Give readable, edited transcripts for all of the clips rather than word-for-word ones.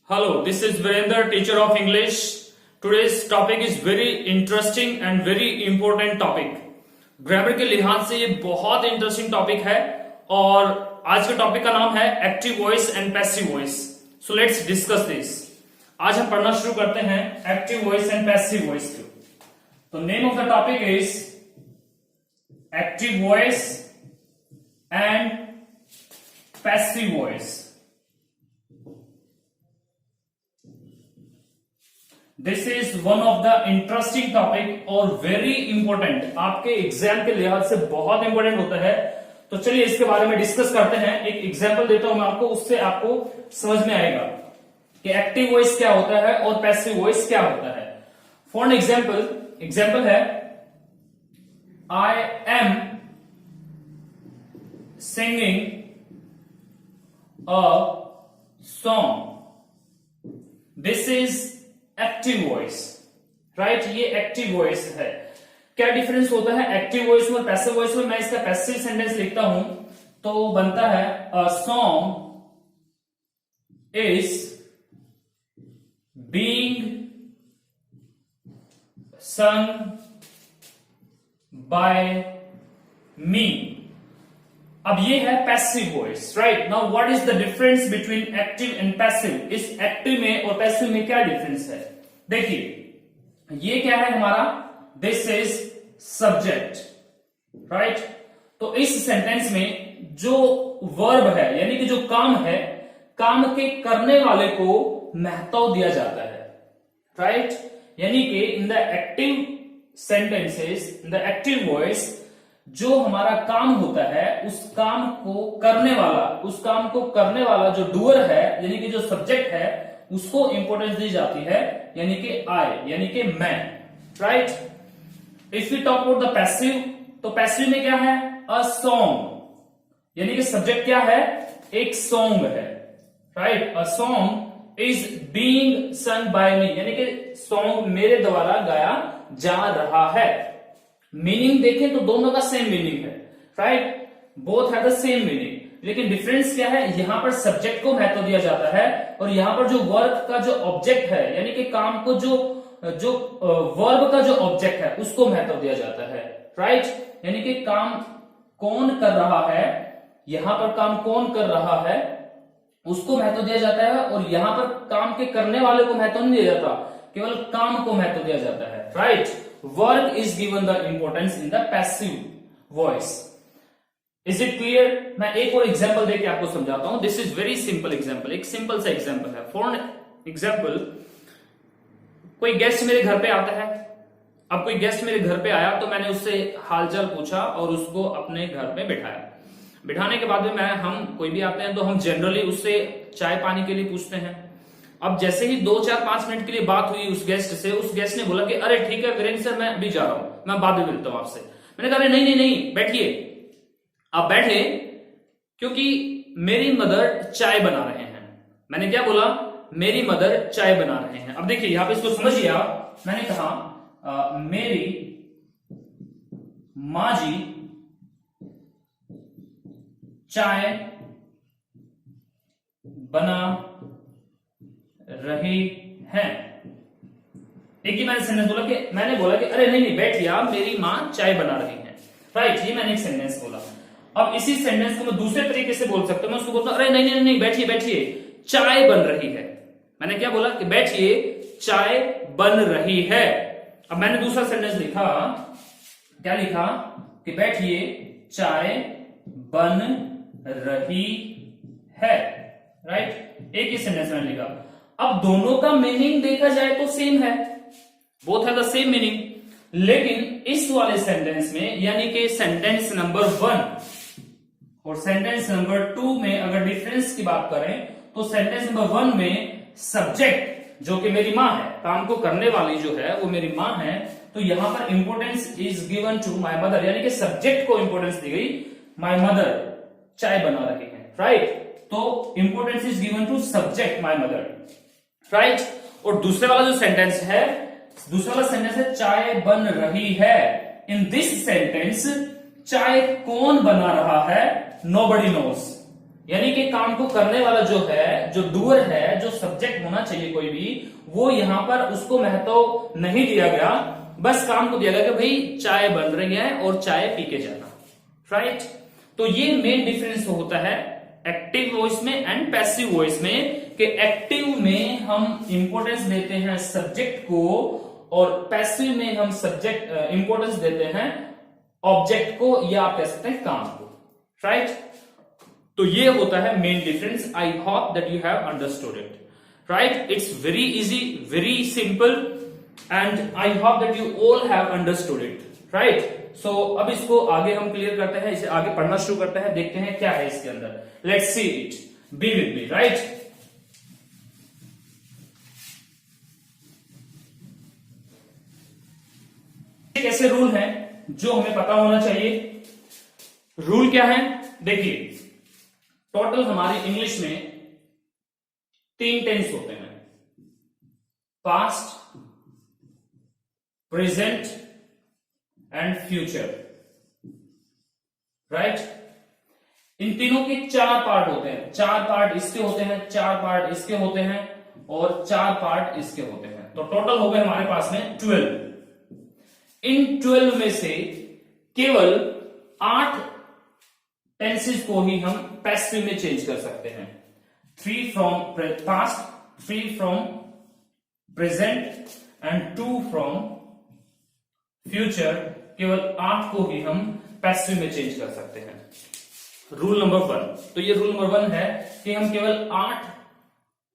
Hello, this is Virender, teacher of English. Today's topic is very interesting and very important topic. Grammar के लिहाज से ये बहुत interesting topic है और आज के टॉपिक का नाम है active voice and passive voice. So let's discuss this. आज हम पढ़ना शुरू करते हैं active voice and passive voice को. तो name of the topic is active voice and passive voice. This is one of the interesting topic और very important. आपके एग्जाम के लिहाज से बहुत इंपॉर्टेंट होता है. तो चलिए इसके बारे में डिस्कस करते हैं. एक एग्जांपल देता हूं मैं आपको, उससे आपको समझ में आएगा कि एक्टिव वॉइस क्या होता है और पैसिव वॉइस क्या होता है. फॉर एग्जाम्पल है I am singing a song. This is active voice, right. ये एक्टिव वॉइस है. क्या डिफरेंस होता है एक्टिव वॉइस में और पैसिव वॉइस में? मैं इसका पैसिव सेंटेंस लिखता हूं तो बनता है अ song is being sung by me. अब ये है passive voice, right. Now what is the difference between active and passive? इस एक्टिव में और पैसिव में क्या डिफरेंस है? देखिए ये क्या है हमारा, दिस इज सब्जेक्ट, राइट. तो इस सेंटेंस में जो वर्ब है यानी कि जो काम है, काम के करने वाले को महत्व दिया जाता है, राइट. यानी कि in the active sentences, in the active voice, जो हमारा काम होता है उस काम को करने वाला जो डूअर है यानी कि जो सब्जेक्ट है उसको इंपॉर्टेंस दी जाती है, यानी कि आई, यानी कि मैं, right. If you talk about the passive, तो पैसिव में क्या है, अ सॉन्ग, यानी कि सब्जेक्ट क्या है, एक सॉन्ग है, right. A song is being सung बाय मी, यानी कि सॉन्ग मेरे द्वारा गाया जा रहा है. मीनिंग देखें तो दोनों का सेम मीनिंग है, right. Both have the same meaning. लेकिन डिफरेंस क्या है, यहां पर सब्जेक्ट को महत्व दिया जाता है और यहां पर जो वर्क का जो ऑब्जेक्ट है यानी कि काम को जो वर्ब का जो ऑब्जेक्ट है उसको महत्व दिया जाता है, राइट. यानी कि काम कौन कर रहा है, यहां पर काम कौन कर रहा है उसको महत्व दिया जाता है और यहां पर काम के करने वाले को महत्व नहीं दिया जाता, केवल काम को महत्व दिया जाता है, right. Work is given the importance in the passive voice. Is it clear? मैं एक और एग्जांपल देके आपको समझाता हूं. This is very simple example, एक सिंपल सा एग्जांपल है. फॉर एग्जांपल, कोई गेस्ट मेरे घर पे आता है. अब कोई गेस्ट मेरे घर पे आया तो मैंने उससे हालचाल पूछा और उसको अपने घर पे बिठाया. बिठाने के बाद में हम कोई भी आते हैं तो हम जनरली उससे चाय पानी के लिए पूछते हैं. अब जैसे ही 2-4-5 मिनट के लिए बात हुई उस गेस्ट से, उस गेस्ट ने बोला कि अरे ठीक है वीरेंद्र सर, मैं अभी जा रहा हूं, मैं बाद में मिलता हूं आपसे. मैंने कहा नहीं बैठिए, आप बैठे, क्योंकि मेरी मदर चाय बना रहे हैं. मैंने क्या बोला, मेरी मदर चाय बना रहे हैं. अब देखिए यहां पे इसको समझिए आप. मैंने कहा मेरी माँ जी चाय बना रही हैं. एक ही मैंने बोला कि अरे नहीं बैठिए आप, मेरी माँ चाय बना रही हैं, राइट. ये मैंने एक सेंटेंस बोला. अब इसी सेंटेंस को मैं दूसरे तरीके से बोल सकता हूं. मैं उसको बोलता हूं अरे नहीं बैठिए चाय बन रही है. मैंने क्या बोला कि बैठिए चाय बन रही है. अब मैंने दूसरा सेंटेंस लिखा, क्या लिखा कि बैठिए चाय बन रही है, राइट. एक ही सेंटेंस मैंने लिखा. अब दोनों का मीनिंग देखा जाए तो सेम है, both have the same meaning. लेकिन इस वाले सेंटेंस में यानी कि सेंटेंस नंबर 1 और सेंटेंस नंबर 2 में अगर डिफरेंस की बात करें तो सेंटेंस नंबर 1 में सब्जेक्ट जो कि मेरी माँ है, काम को करने वाली जो है वो मेरी माँ है, तो यहां पर importance is given to my mother, यानी कि सब्जेक्ट को इंपोर्टेंस दी गई. माय मदर चाय बना रही है, राइट. तो importance is given to subject my mother, right. और दूसरे वाला जो सेंटेंस है, दूसरा वाला सेंटेंस है चाय बन रही है. इन दिस सेंटेंस चाय कौन बना रहा है, नोबडी नोस, यानी कि काम को करने वाला जो है, जो डूअर है, जो सब्जेक्ट होना चाहिए कोई भी, वो यहां पर उसको महत्व नहीं दिया गया, बस काम को दिया गया कि भाई चाय बन रही है और चाय पी के जाना, राइट। तो ये मेन डिफरेंस होता है एक्टिव वॉइस में एंड पैसिव वॉइस में, कि एक्टिव में हम इंपॉर्टेंस देते हैं सब्जेक्ट को और पैसिव में हम सब्जेक्ट इंपॉर्टेंस देते हैं ऑब्जेक्ट को, या आप कह सकते हैं काम को, राइट। तो ये होता है main difference. I hope that you have understood it, right. It's very easy, very simple, and I hope that you all have understood it, right. So अब इसको आगे हम क्लियर करते हैं, इसे आगे पढ़ना शुरू करते हैं, देखते हैं क्या है इसके अंदर। Let's see it, be with me, right. कैसे रूल है जो हमें पता होना चाहिए। रूल क्या है, देखिए टोटल हमारी इंग्लिश में 3 टेंस होते हैं, past, present and future, right. इन तीनों के 4 पार्ट होते हैं, 4 पार्ट इसके होते हैं, 4 पार्ट इसके होते हैं और 4 पार्ट इसके होते हैं। तो टोटल हो गए हमारे पास में 12। इन 12 में से केवल 8 टेंसेस को ही हम पैसिव में चेंज कर सकते हैं। 3 from past, 3 from present and 2 from future, केवल 8 को ही हम पैसिव में चेंज कर सकते हैं। रूल नंबर 1, तो ये रूल नंबर 1 है कि हम केवल 8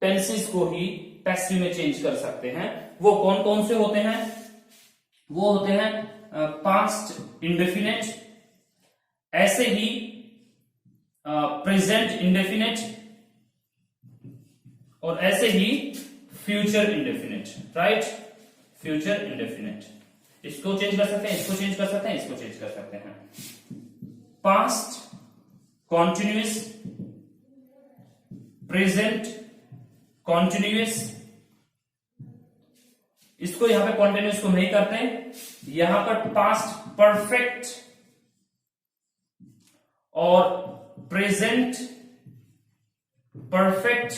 टेंसेस को ही पैसिव में चेंज कर सकते हैं। वो कौन कौन से होते हैं? वो होते हैं पास्ट इंडेफिनेट, ऐसे ही प्रेजेंट इंडेफिनेट और ऐसे ही future indefinite, right. Future indefinite, इसको चेंज कर सकते हैं, इसको चेंज कर सकते हैं, इसको चेंज कर सकते हैं। पास्ट कॉन्टिन्यूअस, प्रेजेंट कॉन्टिन्यूअस, इसको यहां पे कॉन्टिन्यूअस को नहीं करते, यहां पर पास्ट परफेक्ट और प्रेजेंट परफेक्ट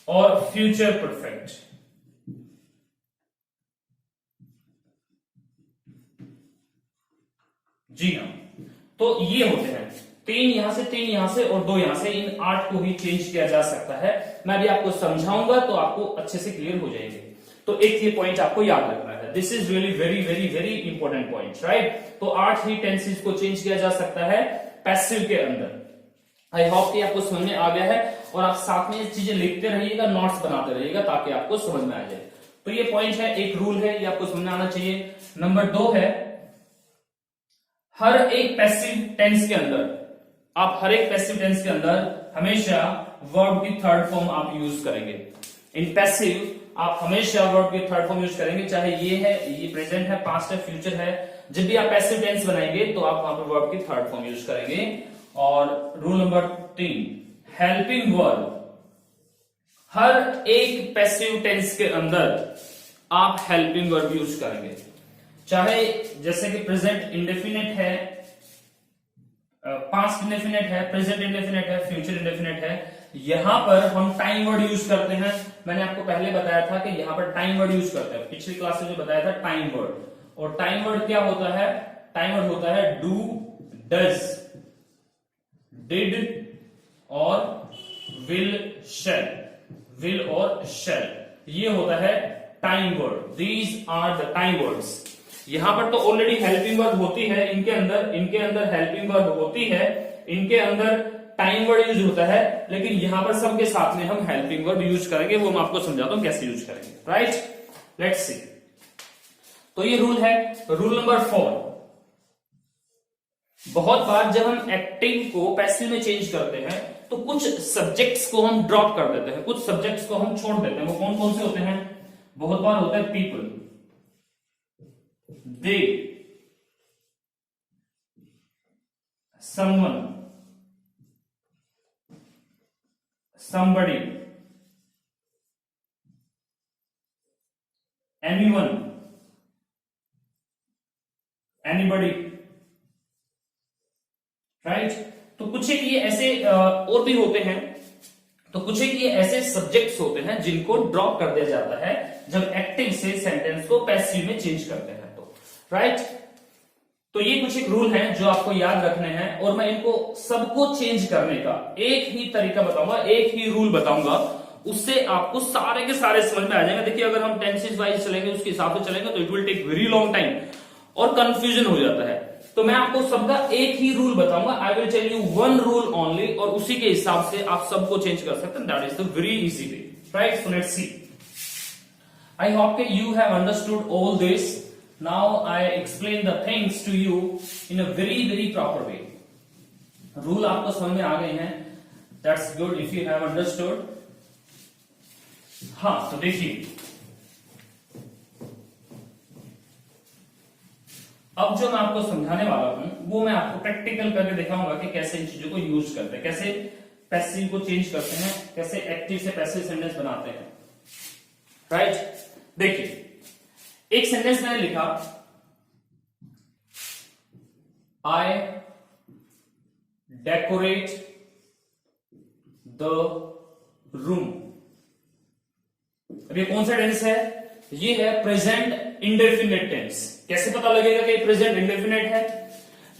और फ्यूचर परफेक्ट। जी हाँ, तो ये होते हैं 3 यहां से, 3 यहां से और 2 यहां से। इन 8 को ही चेंज किया जा सकता है। मैं भी आपको समझाऊंगा तो आपको अच्छे से क्लियर हो जाएंगे। तो एक ये पॉइंट आपको याद रखना है, this is really very very very important point, right. तो 8 ही टेंसेस को चेंज किया जा सकता है पैसिव के अंदर। आई होप कि आपको समझ में आ गया है और आप साथ में ये चीजें लिखते रहिएगा, नोट्स बनाते रहिएगा ताकि आपको समझ में आ जाए। तो ये पॉइंट है, एक रूल है, ये आपको समझ में आना चाहिए। नंबर 2 है, हर एक पैसिव टेंस के अंदर, आप हर एक पैसिव टेंस के अंदर हमेशा वर्ब की थर्ड फॉर्म आप यूज करेंगे। इन पैसिव आप हमेशा वर्ब की थर्ड फॉर्म यूज करेंगे, चाहे ये है, ये प्रेजेंट है, पास्ट है, फ्यूचर है। जब भी आप पैसिव टेंस बनाएंगे तो आप वहां पर वर्ब की थर्ड फॉर्म यूज करेंगे। और रूल नंबर 3, हेल्पिंग वर्ब, हर एक पैसिव टेंस के अंदर आप हेल्पिंग वर्ब यूज करेंगे, चाहे जैसे कि प्रेजेंट इंडेफिनेट है, पास्ट इंडेफिनेट है, प्रेजेंट इंडेफिनेट है, फ्यूचर इंडेफिनेट है। यहां पर हम टाइम वर्ड यूज करते हैं। मैंने आपको पहले बताया था कि यहां पर टाइम वर्ड यूज करते हैं, पिछली क्लास में जो बताया था टाइम वर्ड। और टाइम वर्ड क्या होता है? टाइम वर्ड होता है डू, डज, डिड और विल, शैल, विल और शैल। ये होता है time word. These are the time words. यहां पर तो ऑलरेडी हेल्पिंग वर्ब होती है, इनके अंदर हेल्पिंग वर्ब होती है, इनके अंदर टाइम वर्ड यूज होता है, लेकिन यहां पर सबके साथ में हम हेल्पिंग वर्ब यूज करेंगे। वो मैं आपको समझाता हूं कैसे यूज करेंगे, राइट। Let's see. तो ये रूल है। रूल नंबर 4, बहुत बार जब हम एक्टिव को पैसिव में चेंज करते हैं तो कुछ सब्जेक्ट्स को हम ड्रॉप कर देते हैं, कुछ सब्जेक्ट्स को हम छोड़ देते हैं। वो कौन कौन से होते हैं? बहुत बार होता है people, they, someone, somebody, anyone, anybody, right. तो कुछ एक ये ऐसे और भी होते हैं, तो कुछ एक ये ऐसे सब्जेक्ट्स होते हैं जिनको ड्रॉप कर दिया जाता है जब एक्टिव से सेंटेंस को पैसिव में चेंज करते हैं तो, राइट। तो ये कुछ एक रूल हैं जो आपको याद रखने हैं, और मैं इनको सबको चेंज करने का एक ही तरीका बताऊंगा, एक ही रूल बताऊंगा, उससे आपको सारे के सारे समझ में आ जाएगा। देखिए अगर हम टेंसेस वाइज चलेंगे, उसके हिसाब से चलेंगे तो it will take very long time और कंफ्यूजन हो जाता है। तो मैं आपको सबका एक ही रूल बताऊंगा, I will tell you one rule only, और उसी के हिसाब से आप सबको चेंज कर सकते हैं। That is the very easy way, right. So let's see, I hope कि you have understood all this. Now I explain the things to you in a very proper way. Rule आपको समझ में आ गए हैं, that's good if you have understood. हाँ, तो देखिए अब जो मैं आपको समझाने वाला हूं वो मैं आपको प्रैक्टिकल करके दिखाऊंगा कि कैसे इन चीजों को यूज करते हैं, कैसे पैसिव को चेंज करते हैं, कैसे एक्टिव से पैसिव सेंटेंस बनाते हैं, राइट। देखिए एक सेंटेंस मैंने लिखा, आई डेकोरेट द रूम। अब ये कौन सा टेंस है? ये है प्रेजेंट इंडेफिनिट टेंस। कैसे पता लगेगा कि प्रेजेंट इंडेफिनिट है?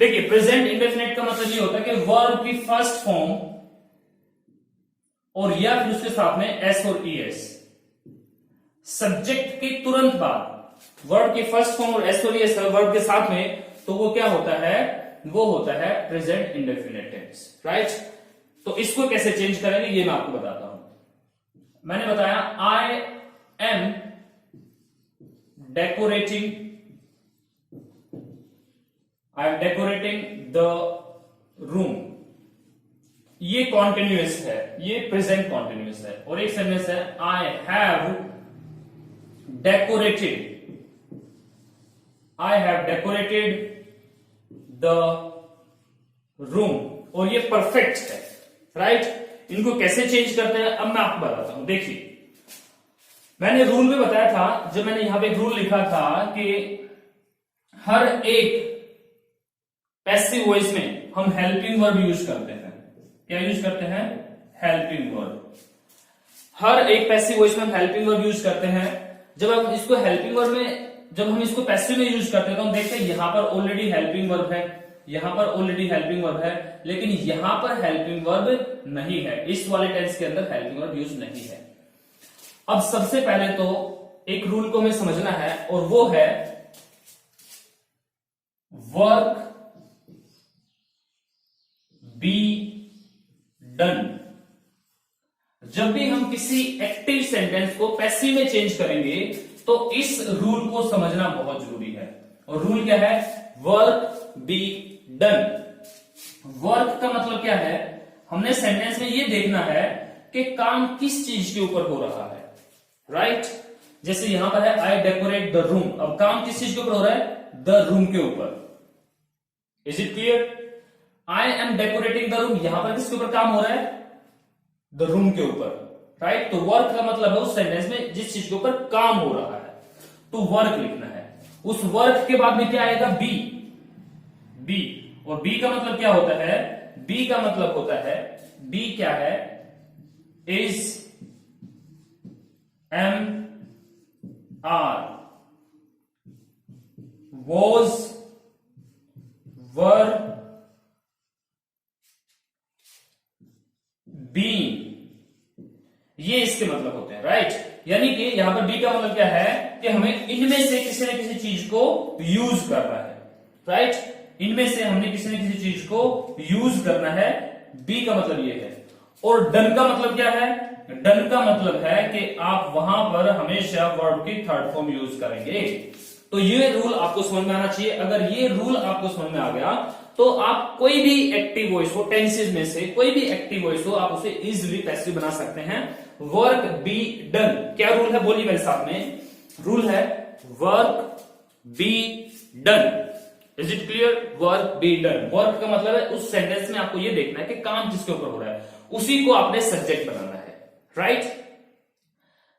देखिए प्रेजेंट इंडेफिनिट का मतलब ये होता है कि वर्ब की फर्स्ट फॉर्म और या फिर उसके साथ में एस और ईएस, सब्जेक्ट के तुरंत बाद वर्ड की फर्स्ट फॉर्म और एस और ईएस वर्ड के साथ में, तो वो क्या होता है? वो होता है प्रेजेंट इंडेफिनिट टेंस, राइट। तो इसको कैसे चेंज करेंगे ये मैं आपको बताता हूं। मैंने बताया I am decorating the room, ये कॉन्टिन्यूअस है, ये प्रेजेंट कॉन्टिन्यूअस है। और एक सेंटेंस है I have decorated the room, और ये परफेक्ट है, राइट। इनको कैसे चेंज करते हैं अब मैं आपको बताता हूं। देखिए मैंने रूल में बताया था, जब मैंने यहां पे रूल लिखा था कि हर एक पैसिव वॉइस में हम हेल्पिंग वर्ब यूज करते हैं। क्या यूज करते हैं? Helping verb. हर एक पैसिव वॉइस में हम हेल्पिंग वर्ब यूज करते हैं। जब हम इसको हेल्पिंग वर्ब में, जब हम इसको पैसिव में यूज करते हैं तो हम देखते हैं यहां पर ऑलरेडी हेल्पिंग वर्ब है, यहां पर ऑलरेडी हेल्पिंग वर्ब है, लेकिन यहां पर हेल्पिंग वर्ब नहीं है। इस वाले टेंस के अंदर हेल्पिंग वर्ब यूज नहीं है। अब सबसे पहले तो एक रूल को हमें समझना है, और वो है वर्क बी डन। जब भी हम किसी एक्टिव सेंटेंस को पैसिव में चेंज करेंगे तो इस रूल को समझना बहुत जरूरी है। और रूल क्या है? Work be done. वर्क का मतलब क्या है? हमने सेंटेंस में ये देखना है कि काम किस चीज के ऊपर हो रहा है, राइट। जैसे यहां पर है आई डेकोरेट द रूम, अब काम किस चीज के ऊपर हो रहा है? द रूम के ऊपर। Is it clear? I am decorating the room, यहां पर किसके ऊपर काम हो रहा है? द रूम के ऊपर, राइट। तो वर्क का मतलब है उस सेंटेंस में जिस चीज के ऊपर काम हो रहा है, तो वर्क लिखना है। उस वर्क के बाद में क्या आएगा? बी। बी, और बी का मतलब क्या होता है? बी का मतलब होता है, बी क्या है? Is am are, was, were, being, ये इसके मतलब होते हैं, राइट। यानी कि यहां पर बी का मतलब क्या है कि हमें इनमें से किसी न किसी चीज को यूज करना है, राइट। इनमें से हमने किसी न किसी चीज को यूज करना है, बी का मतलब ये है। और डन का मतलब क्या है? डन का मतलब है कि आप वहां पर हमेशा वर्ब की थर्ड फॉर्म यूज करेंगे। तो ये रूल आपको समझ में आना चाहिए। अगर ये रूल आपको समझ में आ गया तो आप कोई भी एक्टिव वॉइस हो, टेंसेज में से कोई भी एक्टिव वॉइस हो, आप उसे इजिली पैसिव बना सकते हैं। वर्क बी डन, क्या रूल है? बोलिए मेरे साथ में। रूल है work be done. Is it clear? Work be done. Work का मतलब है उस सेंटेंस में आपको ये देखना है कि काम जिसके ऊपर हो रहा है उसी को आपने सब्जेक्ट बनाना है, राइट।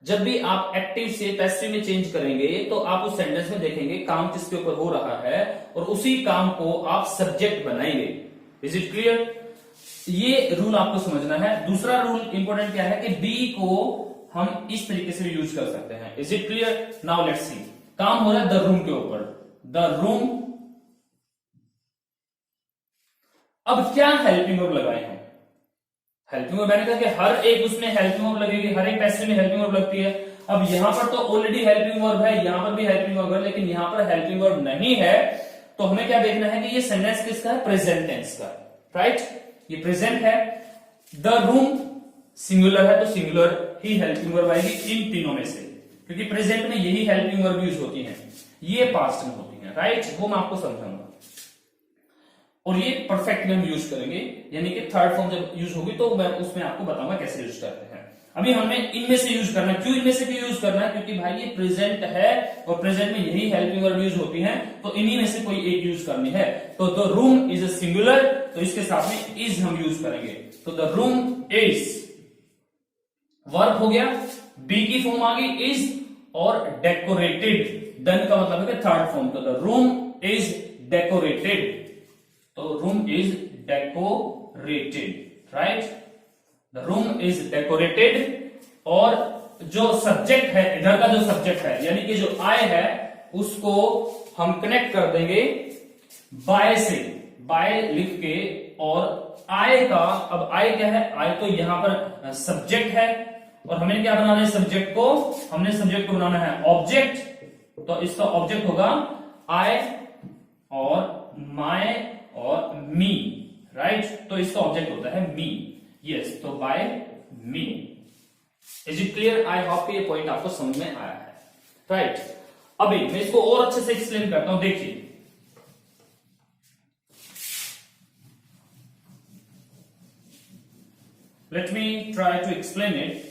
जब भी आप एक्टिव से पैसिव में चेंज करेंगे तो आप उस सेंटेंस में देखेंगे काम किसके ऊपर हो रहा है और उसी काम को आप सब्जेक्ट बनाएंगे। Is it clear? ये रूल आपको समझना है। दूसरा रूल इंपॉर्टेंट क्या है कि बी को हम इस तरीके से यूज कर सकते हैं। Is it clear? Now let's see. काम हो रहा है द रूम के ऊपर। द रूम, अब क्या हेल्पिंग वर्ब लगाए हैं? हेल्पिंग वर्ब मैंने कहा कि हर एक उसमें हेल्पिंग वर्ब लगेगी, हर एक पैसेज में हेल्पिंग वर्ब लगती है। अब यहां पर तो ऑलरेडी हेल्पिंग वर्ब है, यहां पर भी हेल्पिंग वर्ब है, लेकिन यहां पर हेल्पिंग वर्ब नहीं है, तो हमें क्या देखना है कि ये सेंटेंस किसका है? प्रेजेंट टेंस का, राइट? ये प्रेजेंट है। द रूम सिंगुलर है तो सिंगुलर ही हेल्पिंग वर्ब आएगी इन तीनों में से, क्योंकि प्रेजेंट में यही हेल्पिंग वर्ब यूज होती है, ये पास्ट में होती है, राइट? वो मैं आपको समझाऊंगा। और ये परफेक्ट में हम यूज करेंगे, यानी कि थर्ड फॉर्म जब यूज होगी तो मैं उसमें आपको बताऊंगा कैसे यूज करते हैं। अभी हमें इनमें से यूज करना है। क्यों इनमें से क्यों यूज करना है? क्योंकि भाई ये प्रेजेंट है और प्रेजेंट में यही हेल्पिंग वर्ब यूज होती है, तो इन्हीं में से कोई एक यूज करनी है। तो the room is a singular, तो इसके साथ में इज हम यूज करेंगे। तो द रूम इज वर्ब हो गया, बी की फॉर्म आ गई इज, और डेकोरेटेड डन का मतलब है कि थर्ड फॉर्म। तो द रूम इज डेकोरेटेड, तो room is decorated, right? The room is decorated. और जो सब्जेक्ट है, इधर का जो सब्जेक्ट है यानी कि जो आई है, उसको हम कनेक्ट कर देंगे बाय से, बाय लिख के। और आई का, अब आई क्या है? आई तो यहां पर सब्जेक्ट है, और हमें क्या बनाना है? सब्जेक्ट को, हमने सब्जेक्ट को बनाना है ऑब्जेक्ट, तो इसका ऑब्जेक्ट होगा आई और माय और मी, राइट? तो इसका ऑब्जेक्ट होता है मी, यस। तो by me. Is it clear? I hope ये पॉइंट आपको समझ में आया है, राइट? अभी मैं इसको और अच्छे से एक्सप्लेन करता हूं, देखिए। Let me try to explain it.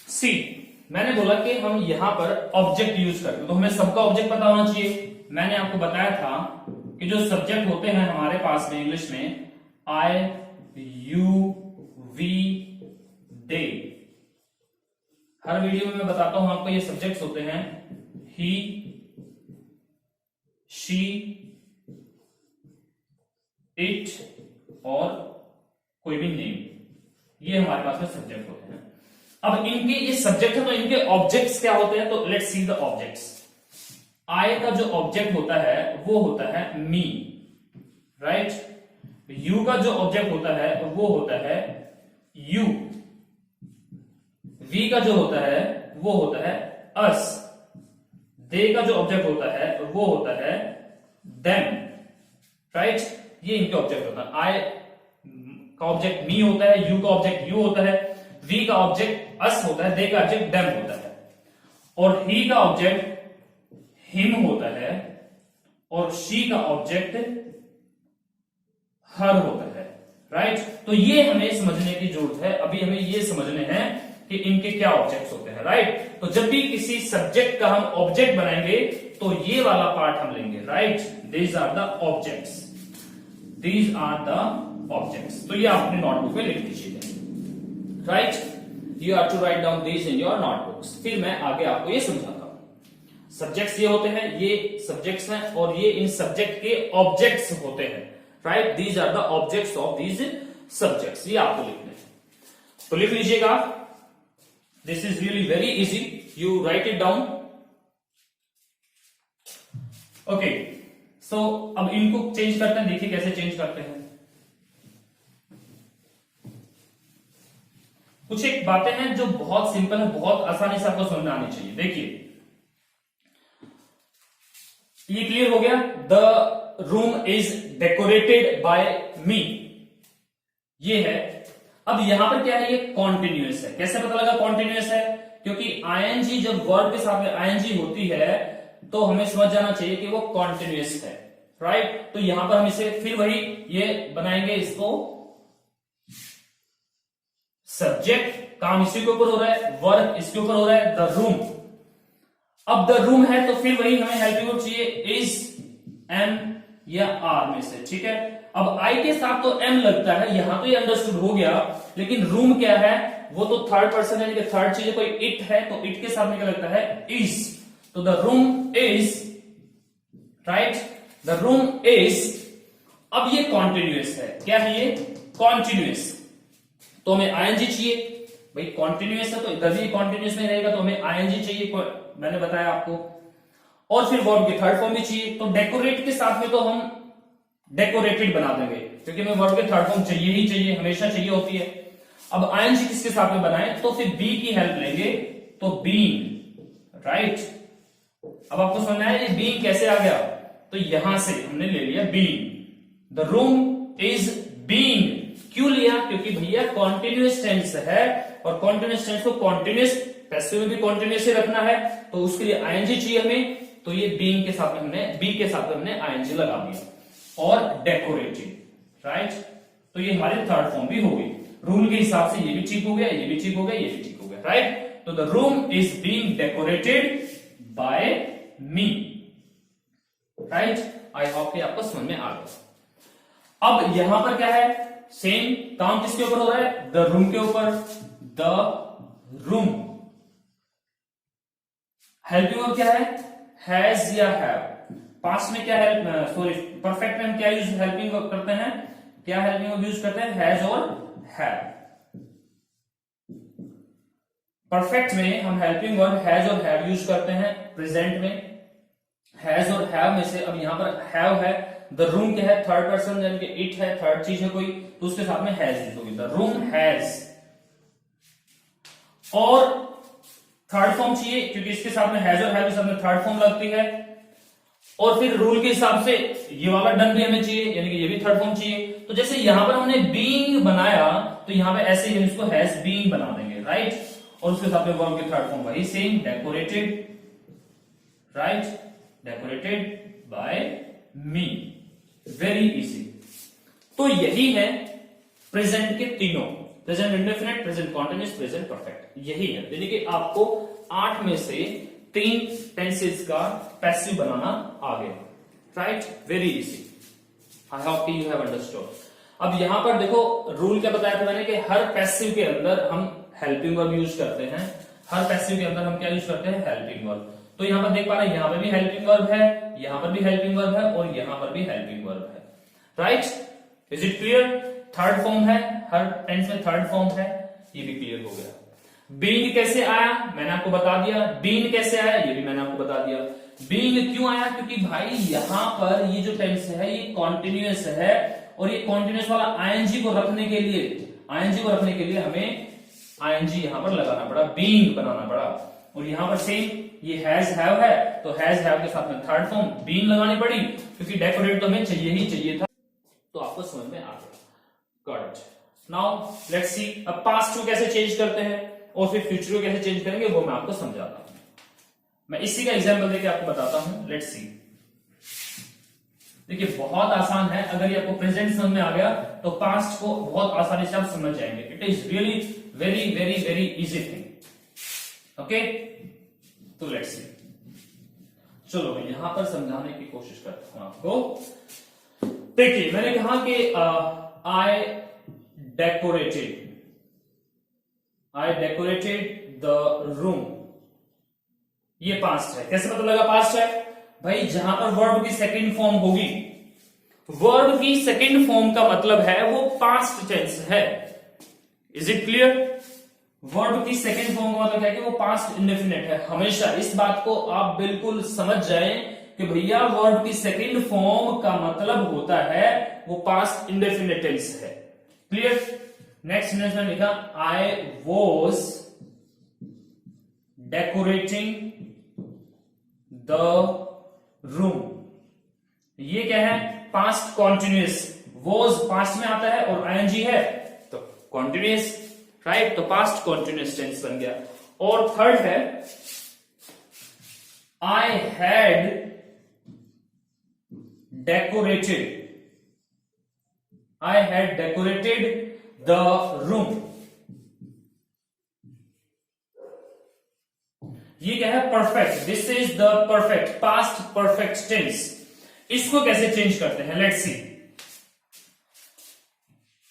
See, मैंने बोला कि हम यहां पर ऑब्जेक्ट यूज करते हैं, तो हमें सबका ऑब्जेक्ट पता होना चाहिए। मैंने आपको बताया था कि जो सब्जेक्ट होते हैं हमारे पास में इंग्लिश में, आई, यू, वी, दे। हर वीडियो में मैं बताता हूं आपको ये सब्जेक्ट्स होते हैं। ही, शी, इट और कोई भी नेम, ये हमारे पास में सब्जेक्ट होते हैं। अब इनके ये सब्जेक्ट है तो इनके ऑब्जेक्ट्स क्या होते हैं? तो लेट्स सी द ऑब्जेक्ट्स। आई का जो ऑब्जेक्ट होता है वो होता है मी, राइट? यू का जो ऑब्जेक्ट होता है वो होता है यू। वी का जो होता है वो होता है अस। दे का जो ऑब्जेक्ट होता है वो होता है देम, राइट? ये इनके ऑब्जेक्ट होता है। आई का ऑब्जेक्ट मी होता है, यू का ऑब्जेक्ट यू होता है, वी का ऑब्जेक्ट अस होता है, दे का ऑब्जेक्ट देम होता है, और ही का ऑब्जेक्ट हिम होता है, और शी का ऑब्जेक्ट हर होता है, राइट? तो ये हमें समझने की जरूरत है। अभी हमें ये समझने हैं कि इनके क्या ऑब्जेक्ट्स होते हैं, राइट? तो जब भी किसी सब्जेक्ट का हम ऑब्जेक्ट बनाएंगे तो ये वाला पार्ट हम लेंगे, right? These are the objects, these are the objects. तो ये आप अपने नोटबुक में लिख दीजिएगा, right? You have to write down these in your notebooks. फिर मैं आगे आपको ये समझाता हूं। सब्जेक्ट्स ये होते हैं, ये सब्जेक्ट्स हैं, और ये इन सब्जेक्ट के ऑब्जेक्ट्स होते हैं, right? These are the objects of these subjects. ये आपको लिखना है, तो लिख लीजिएगा। This is really very easy, you write it down. Okay, so अब इनको चेंज करते हैं, देखिए कैसे चेंज करते हैं। कुछ एक बातें हैं जो बहुत सिंपल है, बहुत आसानी से आपको समझ में आनी चाहिए। देखिए, ये क्लियर हो गया। The room is decorated by me, ये है। अब यहां पर क्या है? ये कॉन्टिन्यूअस है। कैसे पता लगा कॉन्टिन्यूअस है? क्योंकि आईएनजी जब वर्ब के साथ में आईएनजी होती है तो हमें समझ जाना चाहिए कि वो कॉन्टिन्यूअस है, राइट? तो यहां पर हम इसे फिर वही ये बनाएंगे, इसको सब्जेक्ट, काम इसी के ऊपर हो रहा है, वर्ब इसके ऊपर हो रहा है, द रूम। अब द रूम है तो फिर वही हमें हेल्पिंग वर्ब चाहिए, इज, एम या आर में से, ठीक है? अब आई के साथ तो एम लगता है, यहां तो ये अंडरस्टूड हो गया, लेकिन रूम क्या है? वो तो थर्ड पर्सन है, थर्ड चीज कोई इट है, तो इट के साथ में क्या लगता है? इज। तो the room is, right? The room is, अब ये कॉन्टिन्यूअस है, क्या है ये? कॉन्टिन्यूअस। तो हमें आईएनजी चाहिए, भाई कॉन्टिन्यूअस है तो इधर भी कॉन्टिन्यूअस में रहेगा, तो हमें आईएनजी चाहिए, मैंने बताया आपको। और फिर वर्ब की थर्ड फॉर्म भी चाहिए, तो डेकोरेट के साथ में तो हम डेकोरेटेड बना देंगे, क्योंकि हमें वर्ब के थर्ड फॉर्म चाहिए ही चाहिए, हमेशा चाहिए होती है। अब आईएनजी किसके साथ में बनाए, तो फिर बी की हेल्प लेंगे, तो बीइंग, राइट। अब आपको समझ में आया ये बीइंग कैसे आ गया, तो यहां से हमने ले लिया being. The room is being, क्यों लिया? क्योंकि भैया कॉन्टिन्यूअस टेंस है, और कॉन्टिन्यूअस टेंस को कॉन्टिन्यूअस पैसिव में भी कॉन्टिन्यूअस ही रखना है, तो उसके लिए आईएनजी चाहिए हमें। तो ये बीइंग के साथ में हमने, बी के साथ में हमने आईएनजी लगा दिया। और डेकोरेटेड, राइट। तो ये हमारी थर्ड फॉर्म भी हो गई। रूल के हिसाब से ये भी ठीक हो गया, ये भी ठीक हो गया, ये भी ठीक हो गया, राइट। तो the room is being decorated by me, right. I hope कि आपको समझ में आ गया। अब यहां पर क्या है, सेम काम किसके ऊपर हो रहा है? द रूम के ऊपर। द रूम हेल्पिंग वर्ब क्या है? हैज या हैव। पास्ट में क्या है, सॉरी परफेक्ट में हम क्या यूज हेल्पिंग वर्ब करते हैं, क्या हेल्पिंग वर्ब यूज करते हैं? हैज और हैव। परफेक्ट में हम हेल्पिंग वर्ब हैज और हैव यूज करते हैं, प्रेजेंट में हैज और हैव में से अब यहां पर हैव है, द रूम क्या है? थर्ड पर्सन, यानी कि इट है, थर्ड चीज है कोई, तो उसके साथ में हैज यूज होगी, द रूम हैज। और थर्ड फॉर्म चाहिए, क्योंकि इसके साथ में हैज और हैव के साथ में थर्ड फॉर्म लगती है। और फिर रूल के हिसाब से ये वाला डन भी हमें चाहिए, यानी कि ये भी थर्ड फॉर्म चाहिए। तो जैसे यहां पर हमने बीइंग बनाया, तो यहां पे ऐसे ही हम इसको हैज बीइंग बना देंगे, राइट। और उसके साथ में वर्ब की थर्ड फॉर्म वही same, decorated, right, decorated by me. Very easy. तो यही है प्रेजेंट के तीनों, present indefinite, present continuous, present perfect, यही है। यानी कि आपको 8 में से 3 टेंसेस का पैसिव बनाना आ गया, राइट। Very easy. आई होप कि यू हैव अंडरस्टूड। अब यहां पर देखो रूल क्या बताया था मैंने, कि हर पैसिव के अंदर हम हेल्पिंग वर्ब यूज करते हैं, हर पैसिव के अंदर हम क्या यूज करते हैं? Helping verb. तो यहां पर देख पा रहे हैं, यहां पर भी हेल्पिंग वर्ब है, यहां पर भी हेल्पिंग वर्ब है, और यहां पर भी हेल्पिंग वर्ब है, right. Is it clear? Third form है, हर टेंस में थर्ड फॉर्म है, ये भी क्लियर हो गया। बीइंग कैसे आया मैंने आपको बता दिया, बीइंग कैसे आया ये भी मैंने आपको बता दिया। बीइंग क्यों आया? क्योंकि भाई यहां पर ये जो टेंस है ये कॉन्टिन्यूअस है, और ये कॉन्टिन्यूअस वाला आईएनजी को रखने के लिए, आईएनजी को रखने के लिए हमें आईएनजी यहां पर लगाना पड़ा, बीइंग बनाना पड़ा। और यहां पर सेम ये हैज हैव है, तो हैज हैव के साथ में थर्ड फॉर्म बीइंग लगानी पड़ी, क्योंकि डेकोरेट तो हमें चाहिए ही चाहिए था। तो आपको समझ में आ गया, got it. Now let's see अब पास्ट को कैसे चेंज करते हैं और फिर फ्यूचर को कैसे चेंज करेंगे, वो मैं आपको समझाता हूं। मैं इसी का एग्जांपल देके आपको बताता हूं, लेट्स सी। देखिए बहुत आसान है, अगर ये आपको प्रेजेंट समझ में आ गया तो पास्ट को बहुत आसानी से आप समझ जाएंगे। It is really very very very easy thing, okay. तो लेट्स सी, चलो मैं यहां पर समझाने की कोशिश करता हूं आपको। देखिए मैंने कहा कि आई डेकोरेटेड द रूम, ये पास्ट है। कैसे पता लगा पास्ट है? भाई जहां पर वर्ब की सेकंड फॉर्म होगी, वर्ब की सेकंड फॉर्म का मतलब है वो पास्ट टेंस है। Is it clear? वर्ब की सेकंड फॉर्म का मतलब है कि वो पास्ट इंडेफिनिट है हमेशा। इस बात को आप बिल्कुल समझ जाएं कि भैया वर्ब की सेकंड फॉर्म का मतलब होता है वो पास्ट इंडेफिनिट टेंस है। क्लियर? नेक्स्ट सेंटेंस में लिखा I was decorating the room. ये क्या है? Past continuous. वॉज पास्ट में आता है और आईएनजी है तो कॉन्टिन्यूअस, राइट। तो पास्ट कॉन्टिन्यूअस टेंस बन गया। और थर्ड है I had decorated the room. ये क्या है? Perfect. This is the perfect, past perfect tense. इसको कैसे चेंज करते हैं? Let's see.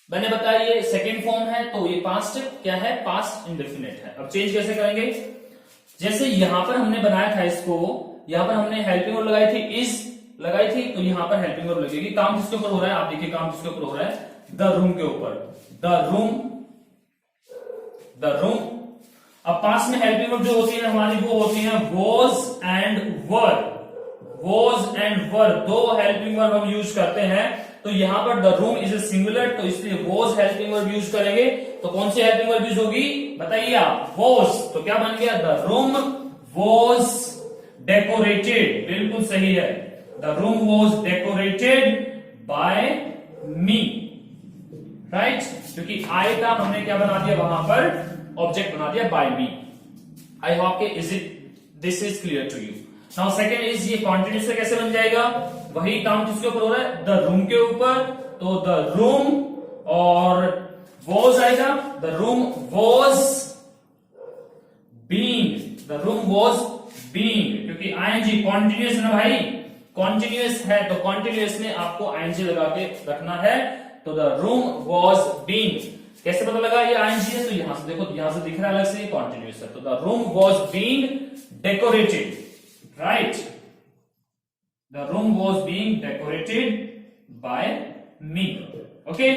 मैंने बताया ये सेकेंड फॉर्म है तो ये पास्ट क्या है? पास्ट इंडेफिनिट है। अब चेंज कैसे करेंगे? जैसे यहां पर हमने बनाया था इसको, यहां पर हमने हेल्पिंग वर्ब लगाई थी इज, लगाई थी, तो यहां पर हेल्पिंग वर्ब लगेगी। काम किसके ऊपर हो रहा है, आप देखिए काम किसके ऊपर हो रहा है, द रूम के ऊपर, द रूम। अब पास में हेल्पिंग वर्ब जो होती है हमारी, वो होती है was and were. Was and were दो हेल्पिंग वर्ब हम यूज करते हैं। तो यहां पर the room is a singular, तो इसलिए वॉज हेल्पिंग वर्ब यूज करेंगे। तो कौन सी हेल्पिंग वर्ब यूज होगी, बताइए आप, वॉज। तो क्या बन गया, द रूम वॉज डेकोरेटेड। बिल्कुल सही है, the room was decorated by me, right. क्योंकि आई का हमने क्या बना दिया वहां पर, ऑब्जेक्ट बना दिया बाय मी। आई होप के this is clear to you. Now second is, ये कॉन्टिन्यूस से कैसे बन जाएगा, वही काम किसके ऊपर हो रहा है, द रूम के ऊपर। तो द रूम और वॉज आएगा, the room was being, the room was being, क्योंकि आईएनजी कॉन्टिन्यूस है ना भाई, कॉन्टिन्यूस है, तो कॉन्टिन्यूस में आपको आईएनजी लगा के रखना है। तो द रूम वॉज बीइंग, कैसे पता लगा ये आईएनजी है, तो यहां से देखो, यहां से दिख रहा है अलग से, कॉन्टिन्यूस है। तो the room was being decorated, right, the room was being decorated by me. Okay,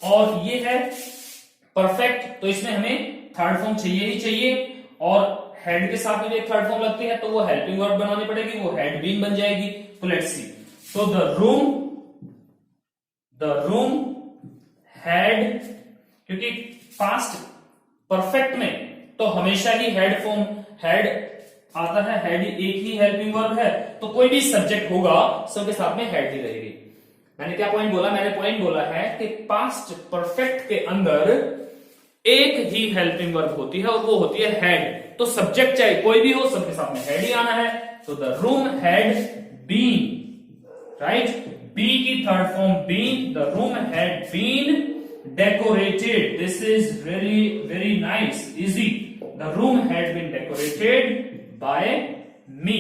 और ये है परफेक्ट, तो इसमें हमें थर्ड फॉर्म चाहिए ही चाहिए, और हेड के साथ में भी एक थर्ड फॉर्म लगती है, तो वो हेल्पिंग वर्ब बनानी पड़ेगी, वो हेड बीइंग बन जाएगी। तो लेट्स सी, तो द रूम हैड, क्योंकि पास्ट परफेक्ट में तो हमेशा ही हेड फॉर्म, हेड आता है, हेड एक ही हेल्पिंग वर्ब है, तो कोई भी सब्जेक्ट होगा सबके साथ में हेड ही रहेगी। मैंने क्या पॉइंट बोला, मैंने पॉइंट बोला है कि पास्ट परफेक्ट के अंदर एक ही हेल्पिंग वर्ब होती है और वो होती है हेड। तो सब्जेक्ट चाहे कोई भी हो, सबके साथ में हेड ही आना है। तो the room had been, right, be की third form been, the room had been decorated. This is very very nice, easy. The room had been decorated by me.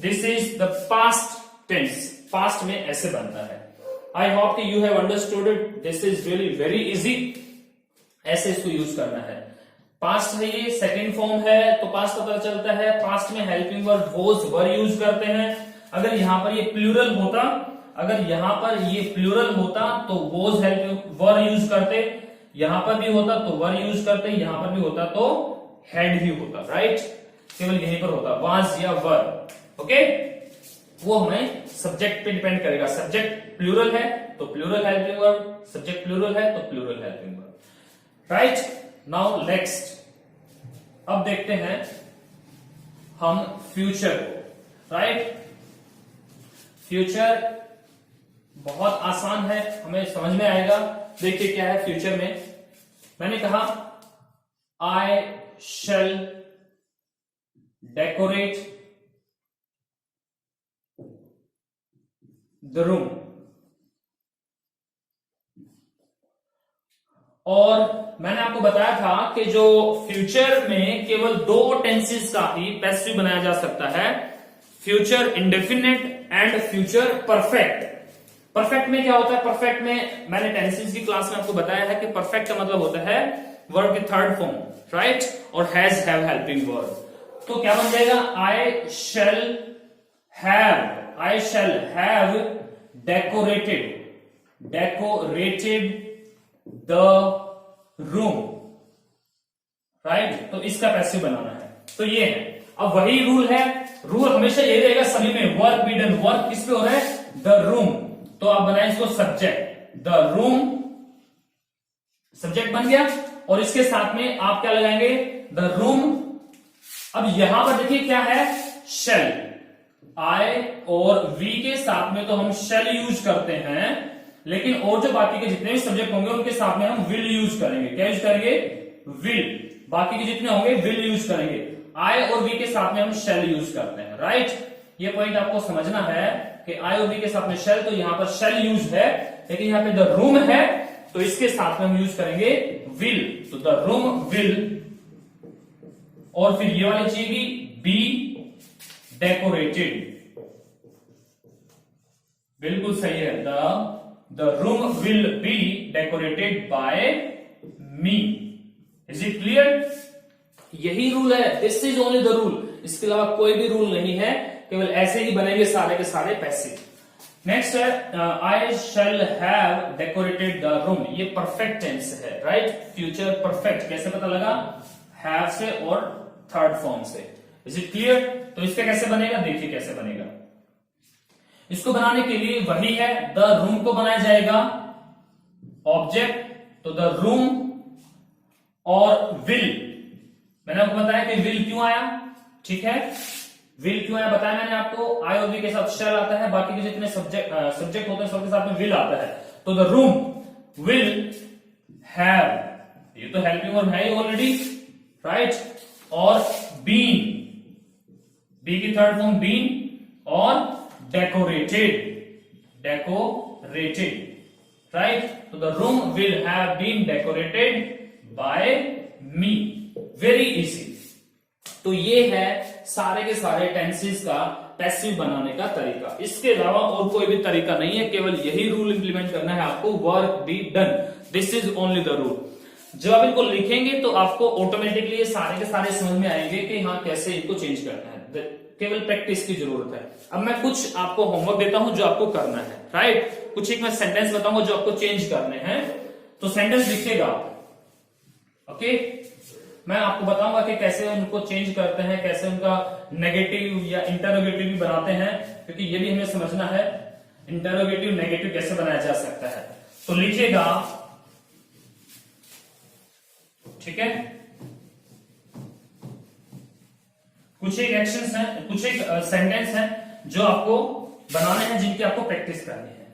This is the past tense, past में ऐसे बनता है। I hope कि you have understood it, this is really very easy, ऐसे इसको use करना है। Past है ये, सेकंड फॉर्म है, तो पास्ट पता चलता है, पास्ट में helping verb was were use करते हैं। अगर यहां पर ये प्लूरल होता, अगर यहां पर ये प्लूरल होता तो वॉज हेल्पिंग वर यूज करते, यहां पर भी होता तो वर यूज करते, यहां पर भी होता तो हेड ही होता, राइट, केवल यहीं पर होता वाज या वर। ओके, वो हमें सब्जेक्ट पे डिपेंड करेगा। सब्जेक्ट प्लूरल है तो plural helping verb, subject plural है तो plural helping verb, right. Now next, अब देखते हैं हम फ्यूचर को, राइट। फ्यूचर बहुत आसान है, हमें समझ में आएगा। देखिए क्या है फ्यूचर में, मैंने कहा आई शैल डेकोरेट द रूम, और मैंने आपको बताया था कि जो फ्यूचर में केवल दो टेंसेस का ही पैसिव बनाया जा सकता है, future indefinite and future perfect. Perfect में क्या होता है, परफेक्ट में मैंने टेंसेस की क्लास में आपको बताया है कि परफेक्ट का मतलब होता है वर्ब के थर्ड फॉर्म, राइट, और हैज हैव हेल्पिंग वर्ब। तो क्या बन जाएगा, I shall have decorated the room, right. तो इसका पैसिव बनाना है, तो ये है। अब वही रूल है, रूल हमेशा यही रहेगा सभी में, वर्क बी डन, वर्क किस पे हो रहा है, द रूम। तो आप बनाए इसको सब्जेक्ट, द रूम सब्जेक्ट बन गया, और इसके साथ में आप क्या लगाएंगे, द रूम। अब यहां पर देखिए क्या है, शेल, आई और वी के साथ में तो हम शेल यूज करते हैं, लेकिन और जो बाकी के जितने भी सब्जेक्ट होंगे उनके साथ में हम विल यूज करेंगे। क्या यूज करेंगे, विल। बाकी के जितने होंगे विल यूज करेंगे, आई और वी के साथ में हम शेल यूज करते हैं, राइट। ये पॉइंट आपको समझना है कि आई और वी के साथ में शेल, तो यहां पर शेल यूज है, लेकिन यहां पे द रूम है तो इसके साथ में हम यूज करेंगे विल। तो द रूम विल, और फिर ये वाली चीज भी बी डेकोरेटेड, बिल्कुल सही है, the room will be decorated by me. Is it clear? यही रूल है, this is only the rule, इसके अलावा कोई भी रूल नहीं है, केवल ऐसे ही बनेंगे सारे के सारे पैसिव। नेक्स्ट है I shall have decorated the room. ये परफेक्ट टेंस है, राइट, फ्यूचर परफेक्ट। कैसे पता लगा? हैव से और थर्ड फॉर्म से। Is it clear? तो इसका कैसे बनेगा, देखिए कैसे बनेगा। इसको बनाने के लिए वही है, द रूम को बनाया जाएगा ऑब्जेक्ट, तो द रूम और विल। मैंने आपको बताया कि विल क्यों आया, ठीक है, विल क्यों आया बताया मैंने आपको। आई और बी के साथ शैल आता है, बाकी के जितने सब्जेक्ट होते हैं सबके साथ में विल आता है। तो द रूम विल हैव, ये तो हेल्पिंग वर्ब है ही ऑलरेडी, राइट, और बीन, बी की थर्ड फॉर्म बीन, और डेकोरेटेड, डेकोरेटेड, राइट। तो the room will have been decorated by me. Very easy. तो ये है सारे के सारे टेंसेस का पैसिव बनाने का तरीका। इसके अलावा और कोई भी तरीका नहीं है, केवल यही रूल इंप्लीमेंट करना है आपको, work be done, this is only the rule. जब आप इनको लिखेंगे तो आपको ऑटोमेटिकली ये सारे के सारे समझ में आएंगे कि हाँ कैसे इनको चेंज करना है, केवल प्रैक्टिस की जरूरत है। अब मैं कुछ आपको होमवर्क देता हूं जो आपको करना है, राइट, कुछ एक मैं सेंटेंस बताऊंगा जो आपको चेंज करने हैं, तो सेंटेंस लिखिएगा, ओके। मैं आपको बताऊंगा कि कैसे उनको चेंज करते हैं, कैसे उनका नेगेटिव या इंटरोगेटिव भी बनाते हैं, क्योंकि ये भी हमें समझना है इंटरोगेटिव नेगेटिव कैसे बनाया जा सकता है। तो लिखिएगा, ठीक है, कुछ एक एक्शंस हैं, कुछ एक सेंटेंस हैं जो आपको बनाने हैं, जिनकी आपको प्रैक्टिस करनी है,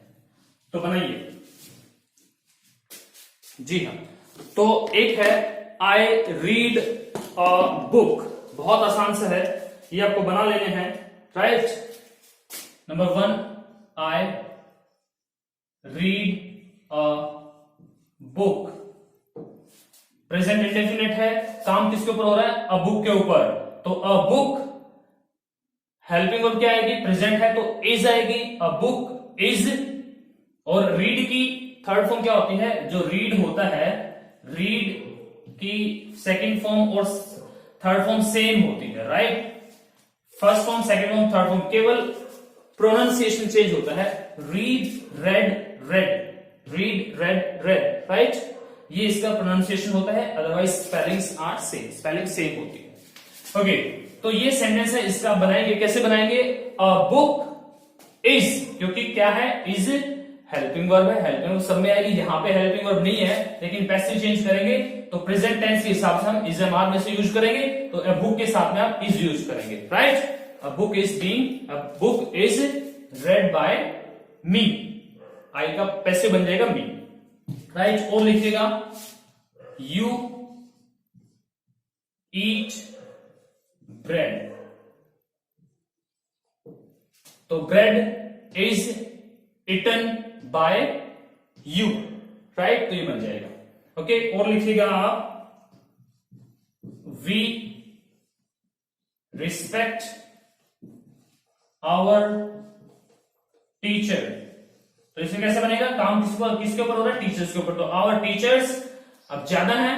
तो बनाइए। जी हाँ, तो एक है आई रीड अ बुक, बहुत आसान से है, ये आपको बना लेने हैं, right. Number 1, I read a book, present indefinite है, काम किसके ऊपर हो रहा है, अ बुक के ऊपर, तो अ बुक हेल्पिंग वर्ब क्या आएगी, प्रेजेंट है तो इज आएगी, अ बुक इज। और रीड की थर्ड फॉर्म क्या होती है, जो रीड होता है, रीड की सेकंड फॉर्म और थर्ड फॉर्म सेम होती है, right. First form, second form, third form, केवल प्रोनाउंसिएशन चेंज होता है, read read read, read read read, right, ये इसका प्रोनाउंसिएशन होता है, otherwise spellings are same, spelling same होती है, ओके। तो ये सेंटेंस है, इसका बनाएंगे, कैसे बनाएंगे, अ बुक इज, क्योंकि क्या है, इज हेल्पिंग वर्ब है, हेल्पिंग वर्ब सब में आएगी, यहां पे हेल्पिंग वर्ब नहीं है, लेकिन पैसिव चेंज करेंगे तो प्रेजेंट टेंस के हिसाब से हम इज एम आर में से यूज करेंगे, तो अ बुक के साथ में आप इज यूज करेंगे, right. A book is being, a book is read by me, I का पैसिव बन जाएगा मी, राइट। और लिखिएगा, यू ईट ब्रेड, तो bread is eaten by you, right, तो ये बन जाएगा, ओके। और लिखिएगा आप, वी रिस्पेक्ट आवर टीचर, तो इसमें कैसे बनेगा, काम किसके ऊपर हो रहा है, टीचर्स के ऊपर, तो आवर टीचर्स अब ज्यादा है,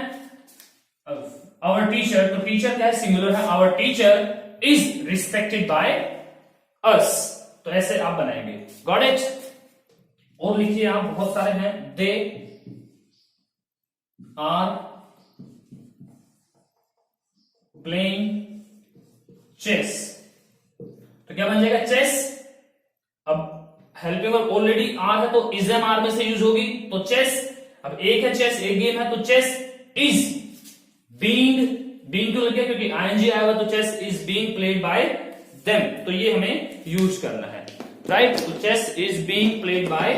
आवर टीचर, तो टीचर क्या है, सिंगुलर है, our teacher is respected by us, तो ऐसे आप बनाएंगे, गॉट इट। और लिखिए आप, बहुत सारे हैं, दे आर प्लेइंग चेस, तो क्या बन जाएगा, चेस। अब हेल्पिंग वर्ब ऑलरेडी आर है तो इज एम आर में से यूज होगी, तो चेस, अब एक है चेस, एक गेम है, तो चेस इज बीइंग, बीइंग क्यों लग गया, क्योंकि आईएनजी आया हुआ, तो chess is being played by them, तो ये हमें यूज करना है, राइट। तो chess is being played by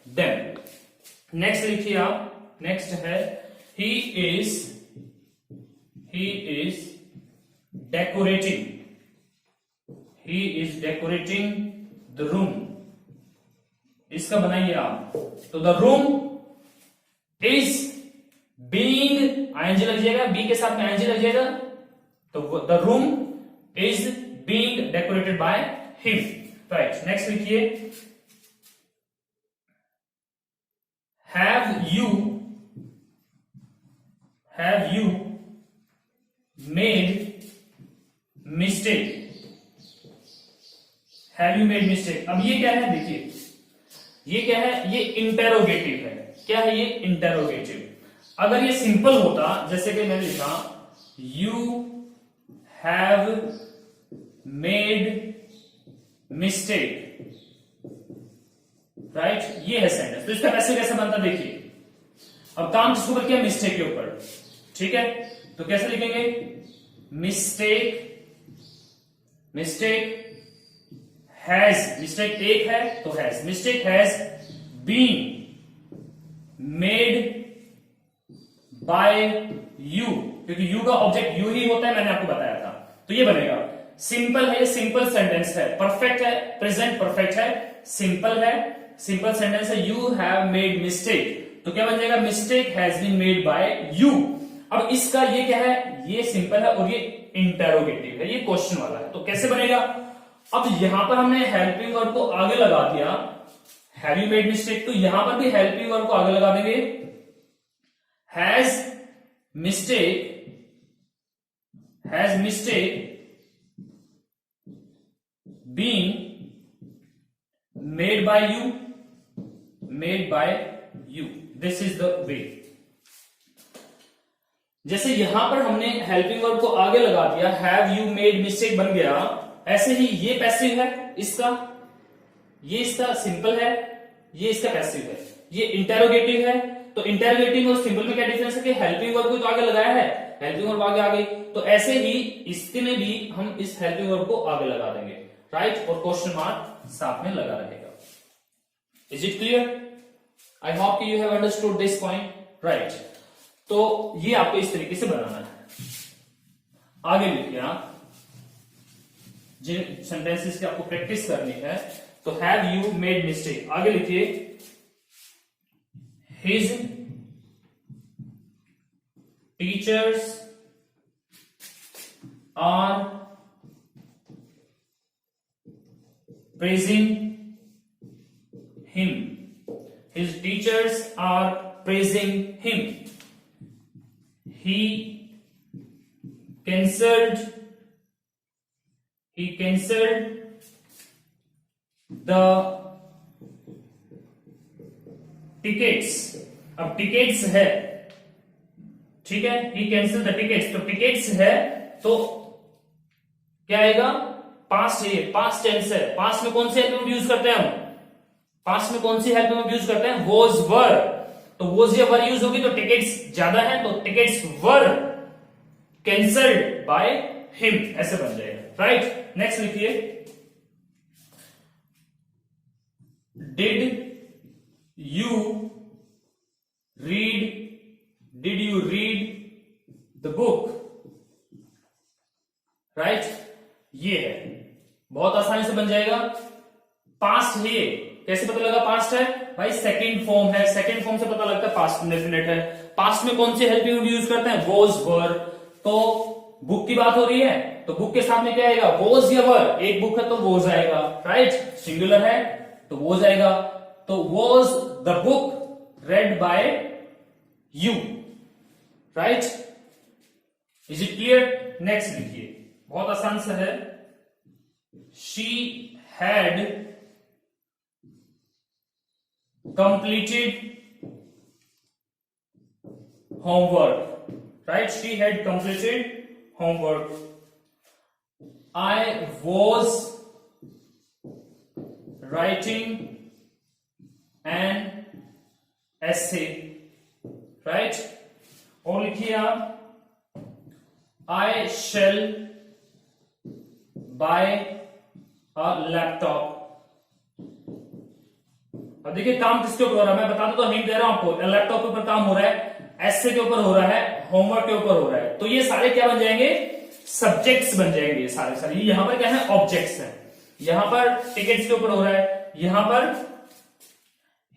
them. Next लिखिए आप, नेक्स्ट है, he is decorating, he is decorating the room, इसका बनाइए आप, तो the room is being, ING लग जाएगा, बी के साथ में आईएनजी लग जाएगा, तो the room is being decorated by him, right. Next लिखिए, have you made mistake, have you made mistake, अब ये क्या है, देखिए ये क्या है, ये इंटेरोगेटिव है। क्या है ये, इंटेरोगेटिव। अगर ये सिंपल होता, जैसे कि मैंने लिखा you have made mistake, right, ये है सेंटेंस। तो इसका पैसिव कैसे बनता देखिए। अब काम किसके ऊपर किया, मिस्टेक के ऊपर, ठीक है। तो कैसे लिखेंगे, मिस्टेक, मिस्टेक हैज, मिस्टेक एक है तो has, mistake has been made by you, क्योंकि यू का ऑब्जेक्ट यू ही होता है, मैंने आपको बताया था। तो ये बनेगा, सिंपल है, सिंपल सेंटेंस है, परफेक्ट है, प्रेजेंट परफेक्ट है, सिंपल है, सिंपल सेंटेंस है, यू हैव मेड मिस्टेक, तो क्या बन जाएगा, mistake has been made by you. अब इसका ये क्या है, ये सिंपल है और ये इंटेरोगेटिव है, ये क्वेश्चन वाला है। तो कैसे बनेगा, अब यहां पर हमने हेल्पिंग वर्ब को आगे लगा दिया, हैव यू मेड मिस्टेक, तो यहां पर भी हेल्पिंग वर्ब को आगे लगा देंगे, has mistake been made by you, this is the way. जैसे यहां पर हमने हेल्पिंग वर्ब को आगे लगा दिया, हैव यू मेड मिस्टेक बन गया, ऐसे ही ये पैसिव है इसका, ये इसका सिंपल है, ये इसका पैसिव है, ये इंटेरोगेटिव है। तो इंटेरोगेटिव और सिंपल में क्या डिफरेंस है कि हेल्पिंग वर्ब को तो आगे लगाया है, हेल्पिंग वर्ब आगे आ गई, तो ऐसे ही इसके में भी हम इस हेल्पिंग वर्ब को आगे लगा देंगे, राइट, और क्वेश्चन मार्क साथ में लगा रहेगा। Is it clear? I hope you have understood this point, right. तो ये आपको इस तरीके से बनाना है। आगे लिखिए आप, जिन सेंटेंसेस की आपको प्रैक्टिस करनी है, तो हैव यू मेड मिस्टेक, आगे लिखिए his teachers are praising him, his teachers are praising him, he cancelled the tickets। अब टिकट्स है, ठीक है, he cancelled the tickets, तो टिकट्स है तो क्या आएगा, पास्ट है, पास्ट टेंस है, पास्ट में कौन सी हेल्प यूज करते हैं हम, पास्ट में कौन सी हेल्प यूज करते हैं, वॉज वर, तो वॉज या वर यूज होगी तो टिकट्स ज्यादा है, तो tickets were cancelled by him, ऐसे बन जाएगा, राइट। नेक्स्ट लिखिए, did you read the book, right, ये है, बहुत आसानी से बन जाएगा। पास्ट है, ये कैसे पता लगा पास्ट है भाई, सेकंड फॉर्म है, सेकंड फॉर्म से पता लगता है पास्ट इंडेफिनिट है। पास्ट में कौन सी हेल्पिंग वर्ब यूज करते हैं, वॉज वर, तो बुक की बात हो रही है तो बुक के सामने क्या आएगा, वॉज या वर, एक बुक है तो वॉज आएगा, राइट, सिंगुलर है तो वॉज आएगा, तो was the book read by you, right. Is it clear? Next लिखिए, बहुत आसान सा है, she had completed homework, right, she had completed homework, I was writing an essay, right, और लिखिए आप, I shall buy a laptop। अब देखिए काम किसके ऊपर हो रहा है, मैं बता दूं तो हिंट दे रहा हूं आपको, लैपटॉप के ऊपर काम हो रहा है, एसे के ऊपर हो रहा है, होमवर्क के ऊपर हो रहा है, तो ये सारे क्या बन जाएंगे, सब्जेक्ट्स बन जाएंगे, ये सारे ये यहां पर क्या है, ऑब्जेक्ट्स है। यहां पर टिकट्स के ऊपर हो रहा है, यहां पर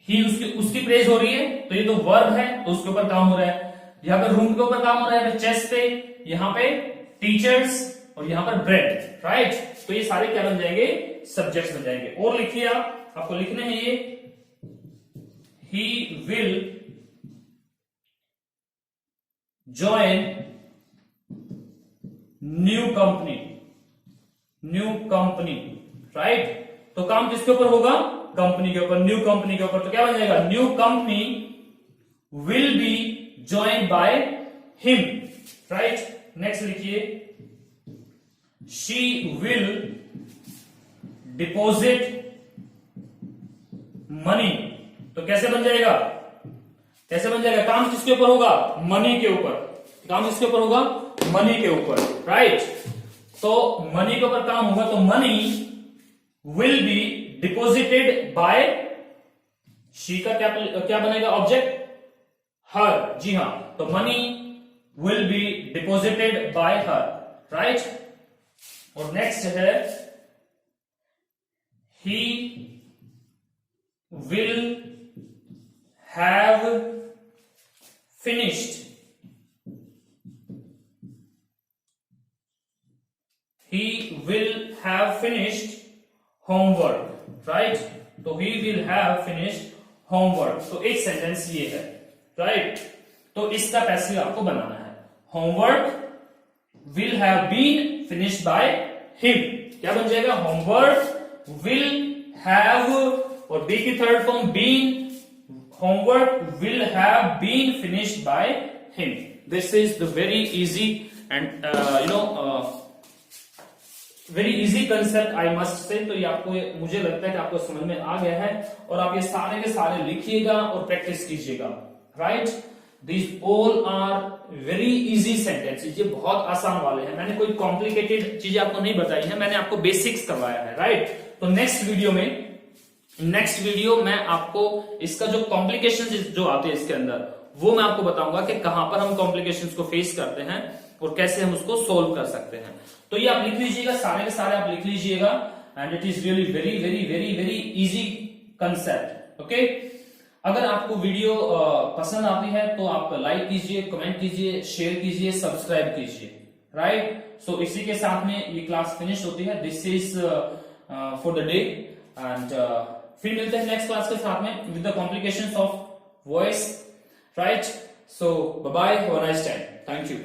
ही उसकी प्रेज हो रही है, तो ये तो वर्ब है तो उसके ऊपर काम हो रहा है, यहां पर रूम के ऊपर काम हो रहा है, चेस पे, यहां पे टीचर्स और यहां पर ब्रेड, राइट, तो ये सारे क्या बन जाएंगे, सब्जेक्ट्स बन जाएंगे। और लिखिए आपको लिखने हैं ये, he will join new company, right, तो काम किसके ऊपर होगा, कंपनी के ऊपर, न्यू कंपनी के ऊपर, तो क्या बन जाएगा, new company will be join by him, right. Next लिखिए, शी विल डिपॉजिट मनी, तो कैसे बन जाएगा, कैसे बन जाएगा, काम किसके ऊपर होगा, मनी के ऊपर, काम किसके ऊपर होगा, मनी के ऊपर, राइट। तो मनी के ऊपर काम होगा, तो money will be deposited bye, she का क्या बनेगा ऑब्जेक्ट, हर, जी हां, तो money will be deposited bye her, right. और नेक्स्ट है, he will have finished, he will have finished homework, right, तो he will have finished homework, तो एक सेंटेंस ये है, राइट। तो इसका पैसिव आपको बनाना है, homework will have been finished by him, क्या बन जाएगा, homework will have, और be की third form been, homework will have been finished by him. This is the very easy and very easy concept I must say. तो ये आपको, मुझे लगता है कि आपको समझ में आ गया है, और आप ये सारे के सारे लिखिएगा और प्रैक्टिस कीजिएगा, right. These all are very easy sentences, ये बहुत आसान वाले हैं, मैंने कोई कॉम्प्लिकेटेड चीजें आपको नहीं बताई है, मैंने आपको बेसिक्स करवाया है, राइट। तो नेक्स्ट वीडियो में आपको इसका जो कॉम्प्लिकेशन जो आते हैं इसके अंदर, वो मैं आपको बताऊंगा कि कहां पर हम कॉम्प्लिकेशंस को फेस करते हैं और कैसे हम उसको सोल्व कर सकते हैं। तो ये आप लिख लीजिएगा, सारे के सारे आप लिख लीजिएगा, and it is really very very very very easy concept, okay. अगर आपको वीडियो पसंद आती है तो आप लाइक कीजिए, कमेंट कीजिए, शेयर कीजिए, सब्सक्राइब कीजिए, राइट। सो इसी के साथ में ये क्लास फिनिश होती है, this is for the day, and फिर मिलते हैं नेक्स्ट क्लास के साथ में with the complications of voice, right. So bye bye, have a nice time, thank you.